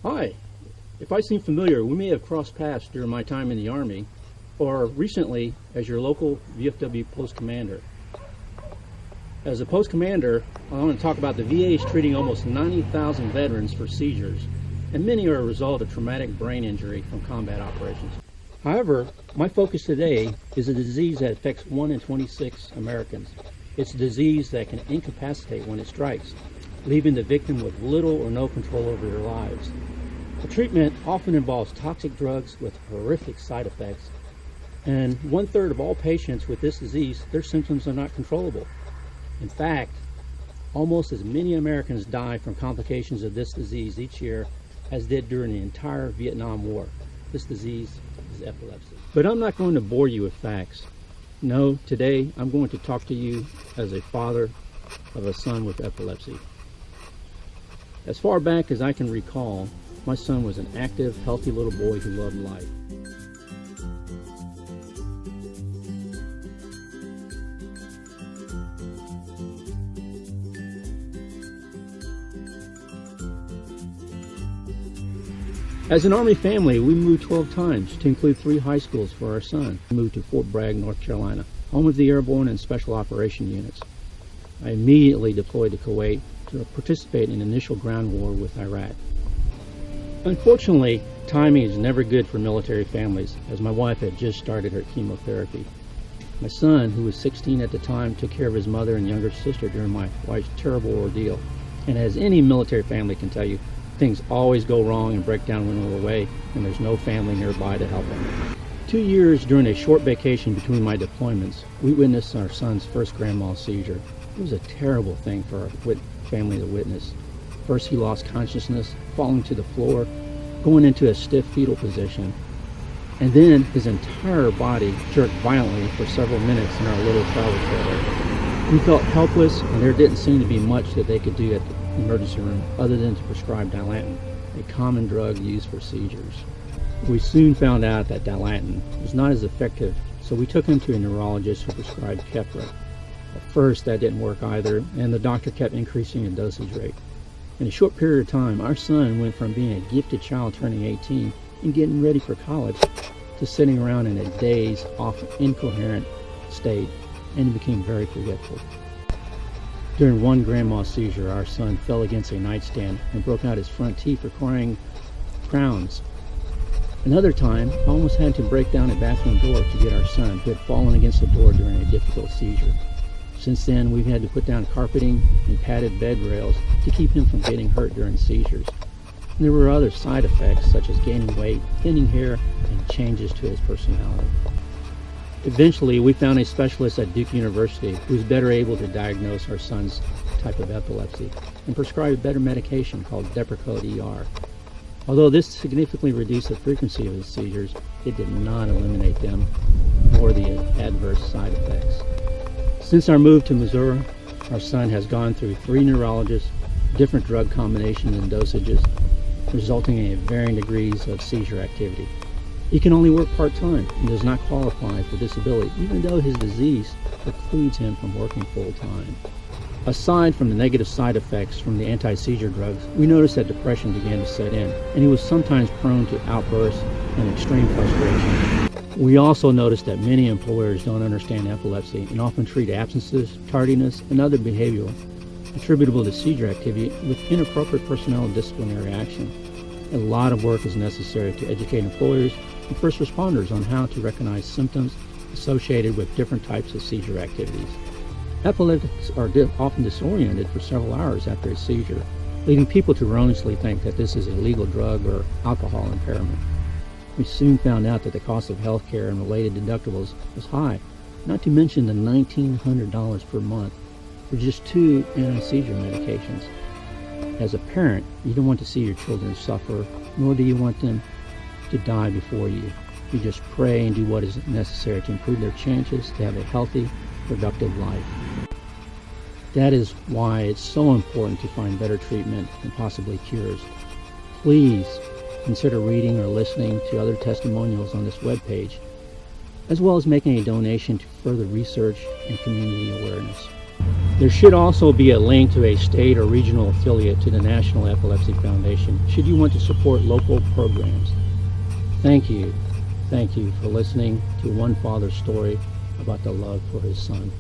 Hi. If I seem familiar, we may have crossed paths during my time in the Army, or recently as your local VFW Post Commander. As a Post Commander, I want to talk about the VA is treating almost 90,000 veterans for seizures, and many are a result of traumatic brain injury from combat operations. However, my focus today is a disease that affects 1 in 26 Americans. It's a disease that can incapacitate when it strikes, leaving the victim with little or no control over their lives. The treatment often involves toxic drugs with horrific side effects, and 1/3 of all patients with this disease, their symptoms are not controllable. In fact, almost as many Americans die from complications of this disease each year as did during the entire Vietnam War. This disease is epilepsy. But I'm not going to bore you with facts. No, today I'm going to talk to you as a father of a son with epilepsy. As far back as I can recall, my son was an active, healthy little boy who loved life. As an Army family, we moved 12 times, to include 3 high schools for our son. We moved to Fort Bragg, North Carolina, home of the Airborne and Special Operation Units. I immediately deployed to Kuwait to participate in initial ground war with Iraq. Unfortunately, timing is never good for military families, as my wife had just started her chemotherapy. My son, who was 16 at the time, took care of his mother and younger sister during my wife's terrible ordeal. And as any military family can tell you, things always go wrong and break down when we're away, and there's no family nearby to help them. 2 years during a short vacation between my deployments, we witnessed our son's first grand mal seizure. It was a terrible thing for our family to witness. First, he lost consciousness, falling to the floor, going into a stiff fetal position, and then his entire body jerked violently for several minutes in our little travel trailer. We felt helpless, and there didn't seem to be much that they could do at the emergency room other than to prescribe Dilantin, a common drug used for seizures. We soon found out that Dilantin was not as effective, so we took him to a neurologist who prescribed Keppra. At first, that didn't work either, and the doctor kept increasing the dosage rate. In a short period of time, our son went from being a gifted child turning 18 and getting ready for college to sitting around in a dazed, often incoherent state, and he became very forgetful. During one grand mal seizure, our son fell against a nightstand and broke out his front teeth, requiring crowns. Another time, I almost had to break down a bathroom door to get our son, who had fallen against the door during a difficult seizure. Since then, we've had to put down carpeting and padded bed rails to keep him from getting hurt during seizures. And there were other side effects, such as gaining weight, thinning hair, and changes to his personality. Eventually, we found a specialist at Duke University who was better able to diagnose our son's type of epilepsy and prescribe a better medication called Depakote ER. Although this significantly reduced the frequency of his seizures, it did not eliminate them or the adverse side effects. Since our move to Missouri, our son has gone through 3 neurologists, different drug combinations and dosages, resulting in varying degrees of seizure activity. He can only work part-time and does not qualify for disability, even though his disease precludes him from working full-time. Aside from the negative side effects from the anti-seizure drugs, we noticed that depression began to set in, and he was sometimes prone to outbursts and extreme frustration. We also noticed that many employers don't understand epilepsy and often treat absences, tardiness, and other behavioral attributable to seizure activity with inappropriate personnel and disciplinary action. A lot of work is necessary to educate employers and first responders on how to recognize symptoms associated with different types of seizure activities. Epileptics are often disoriented for several hours after a seizure, leading people to erroneously think that this is a legal drug or alcohol impairment. We soon found out that the cost of health care and related deductibles was high, not to mention the $1,900 per month for just 2 anti-seizure medications. As a parent, you don't want to see your children suffer, nor do you want them to die before you. You just pray and do what is necessary to improve their chances to have a healthy, productive life. That is why it's so important to find better treatment and possibly cures. Please consider reading or listening to other testimonials on this webpage, as well as making a donation to further research and community awareness. There should also be a link to a state or regional affiliate to the National Epilepsy Foundation, should you want to support local programs. Thank you for listening to one father's story about the love for his son.